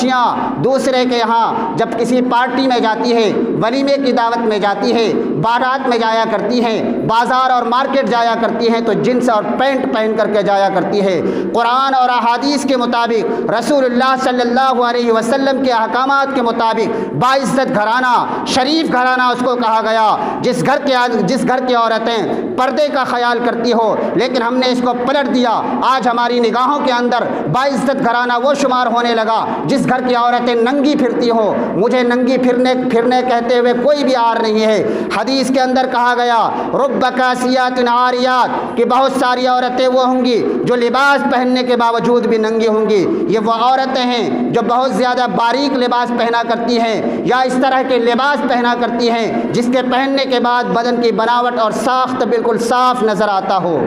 بچیاں دوسرے کے یہاں جب کسی پارٹی میں جاتی ہے، ولیمے کی دعوت میں جاتی ہے، بارات میں جایا کرتی ہیں، بازار اور مارکیٹ جایا کرتی ہیں تو جنس اور پینٹ پہن کر کے جایا کرتی ہے۔ قرآن اور احادیث کے مطابق، رسول اللہ صلی اللہ علیہ وسلم کے احکامات کے مطابق باعزت گھرانہ، شریف گھرانہ اس کو کہا گیا جس گھر کی عورتیں پردے کا خیال کرتی ہو، لیکن ہم نے اس کو پلٹ دیا۔ آج ہماری نگاہوں کے اندر باعزت گھرانہ وہ شمار ہونے لگا جس گھر کی عورتیں ننگی پھرتی ہو۔ مجھے ننگی پھرنے کہتے ہوئے کوئی بھی عار نہیں ہے۔ حدیث کے اندر کہا گیا رب کاسیات عاریات، کہ بہت ساری عورتیں وہ ہوں گی جو لباس پہننے کے باوجود بھی ننگی ہوں گی۔ یہ وہ عورتیں ہیں جو بہت زیادہ باریک لباس پہنا کرتی ہیں یا اس طرح کے لباس پہنا کرتی ہیں جس کے پہننے کے بعد بدن کی بناوٹ اور ساخت بالکل صاف نظر آتا ہو۔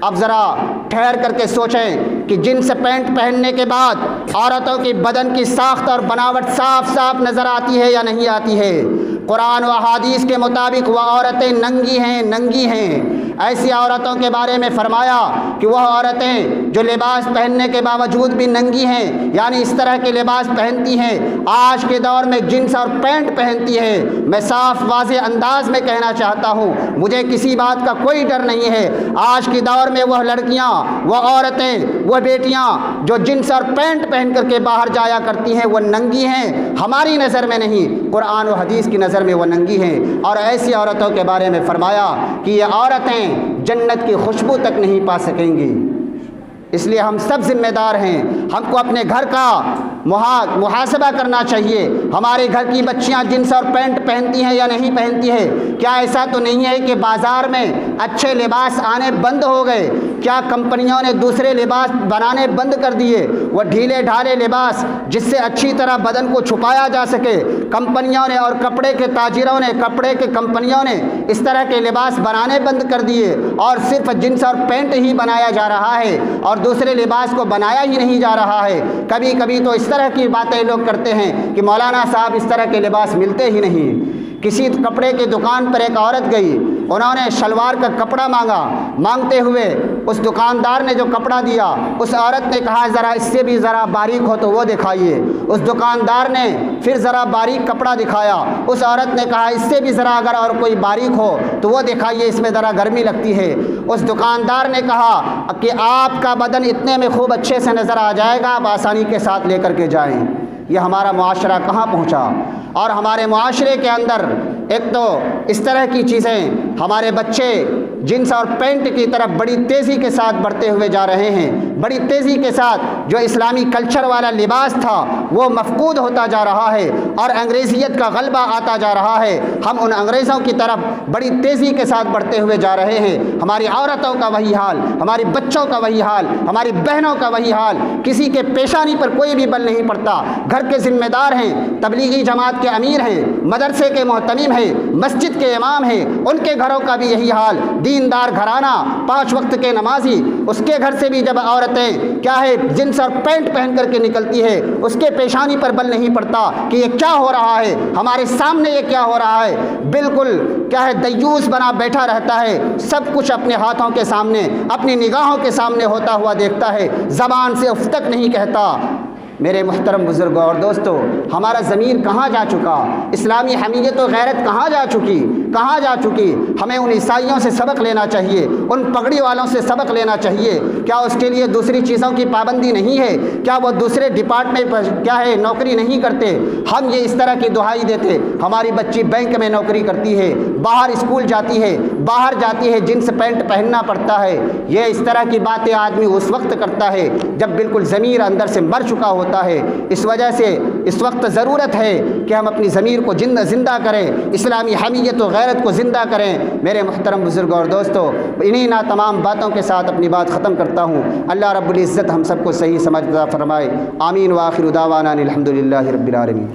اب ذرا ٹھہر کر کے سوچیں کہ جنس پینٹ پہننے کے بعد عورتوں کی بدن کی ساخت اور بناوٹ صاف صاف نظر آتی ہے یا نہیں آتی ہے؟ قرآن و احادیث کے مطابق وہ عورتیں ننگی ہیں۔ ایسی عورتوں کے بارے میں فرمایا کہ وہ عورتیں جو لباس پہننے کے باوجود بھی ننگی ہیں، یعنی اس طرح کے لباس پہنتی ہیں، آج کے دور میں جنس اور پینٹ پہنتی ہے۔ میں صاف واضح انداز میں کہنا چاہتا ہوں، مجھے کسی بات کا کوئی ڈر نہیں ہے۔ آج کے دور میں وہ لڑکیاں، وہ عورتیں، وہ بیٹیاں جو جنس اور پینٹ پہن کر کے باہر جایا کرتی ہیں وہ ننگی ہیں، ہماری نظر میں نہیں، قرآن و حدیث کی نظر میں وہ ننگی ہیں۔ اور ایسی عورتوں کے بارے میں فرمایا کہ یہ عورتیں جنت کی خوشبو تک نہیں پا سکیں گی۔ اس لیے ہم سب ذمہ دار ہیں، ہم کو اپنے گھر کا محاسبہ کرنا چاہیے۔ ہمارے گھر کی بچیاں جنس اور پینٹ پہنتی ہیں یا نہیں پہنتی ہے؟ کیا ایسا تو نہیں ہے کہ بازار میں اچھے لباس آنے بند ہو گئے؟ کیا کمپنیوں نے دوسرے لباس بنانے بند کر دیے؟ وہ ڈھیلے ڈھالے لباس جس سے اچھی طرح بدن کو چھپایا جا سکے، کمپنیوں نے اور کپڑے کے تاجروں نے، کپڑے کے کمپنیوں نے اس طرح کے لباس بنانے بند کر دیے اور صرف جنس اور پینٹ ہی بنایا جا رہا ہے اور دوسرے لباس کو بنایا ہی نہیں جا رہا ہے۔ کبھی کبھی تو اس طرح کی باتیں لوگ کرتے ہیں کہ مولانا صاحب اس طرح کے لباس ملتے ہی نہیں۔ کسی کپڑے کی دکان پر ایک عورت گئی، انہوں نے شلوار کا کپڑا مانگتے ہوئے اس دکاندار نے جو کپڑا دیا، اس عورت نے کہا ذرا اس سے بھی ذرا باریک ہو تو وہ دکھائیے۔ اس دکاندار نے پھر ذرا باریک کپڑا دکھایا، اس عورت نے کہا اس سے بھی ذرا اگر اور کوئی باریک ہو تو وہ دکھائیے، اس میں ذرا گرمی لگتی ہے۔ اس دکاندار نے کہا کہ آپ کا بدن اتنے میں خوب اچھے سے نظر آ جائے گا، آپ آسانی کے ساتھ لے کر کے جائیں۔ یہ ہمارا معاشرہ کہاں پہنچا؟ اور ہمارے معاشرے کے اندر ایک تو اس طرح کی چیزیں، ہمارے بچے جنس اور پینٹ کی طرف بڑی تیزی کے ساتھ بڑھتے ہوئے جا رہے ہیں، بڑی تیزی کے ساتھ جو اسلامی کلچر والا لباس تھا وہ مفقود ہوتا جا رہا ہے اور انگریزیت کا غلبہ آتا جا رہا ہے۔ ہم ان انگریزوں کی طرف بڑی تیزی کے ساتھ بڑھتے ہوئے جا رہے ہیں۔ ہماری عورتوں کا وہی حال، ہماری بچوں کا وہی حال، ہماری بہنوں کا وہی حال، کسی کے پیشانی پر کوئی بھی بل نہیں پڑتا۔ گھر کے ذمہ دار ہیں، تبلیغی جماعت کے امیر ہیں، مدرسے کے محتمم ہیں، مسجد کے امام ہیں، ان کے گھروں کا بھی یہی حال۔ دیندار گھرانہ، 5 وقت کے نمازی، اس کے گھر سے بھی جب عورتیں کیا ہے جنس اور پینٹ پہن کر کے نکلتی ہے، اس کے پیشانی پر بل نہیں پڑتا کہ یہ کیا ہو رہا ہے، ہمارے سامنے یہ کیا ہو رہا ہے۔ بالکل کیا ہے دیوس بنا بیٹھا رہتا ہے، سب کچھ اپنے ہاتھوں کے سامنے، اپنی نگاہوں کے سامنے ہوتا ہوا دیکھتا ہے، زبان سے اف تک نہیں کہتا۔ میرے محترم بزرگوں اور دوستو، ہمارا ضمیر کہاں جا چکا؟ اسلامی حمیت و غیرت کہاں جا چکی؟ ہمیں ان عیسائیوں سے سبق لینا چاہیے، ان پگڑی والوں سے سبق لینا چاہیے۔ کیا اس کے لیے دوسری چیزوں کی پابندی نہیں ہے؟ کیا وہ دوسرے ڈپارٹمنٹ پر کیا ہے نوکری نہیں کرتے؟ ہم یہ اس طرح کی دہائی دیتے، ہماری بچی بینک میں نوکری کرتی ہے، باہر اسکول جاتی ہے، جنس پینٹ پہننا پڑتا ہے۔ یہ اس طرح کی باتیں آدمی اس وقت کرتا ہے جب بالکل ضمیر اندر سے مر چکا ہوتا ہے۔ اس وجہ سے اس وقت ضرورت ہے کہ ہم اپنی ضمیر کو زندہ کریں، اسلامی حمیت و غیرت کو زندہ کریں۔ میرے محترم بزرگوں اور دوستو، انہی تمام باتوں کے ساتھ اپنی بات ختم کرتا ہوں۔ اللہ رب العزت ہم سب کو صحیح سمجھ عطا فرمائے۔ آمین وآخر دعوانا الحمدللہ رب العالمین۔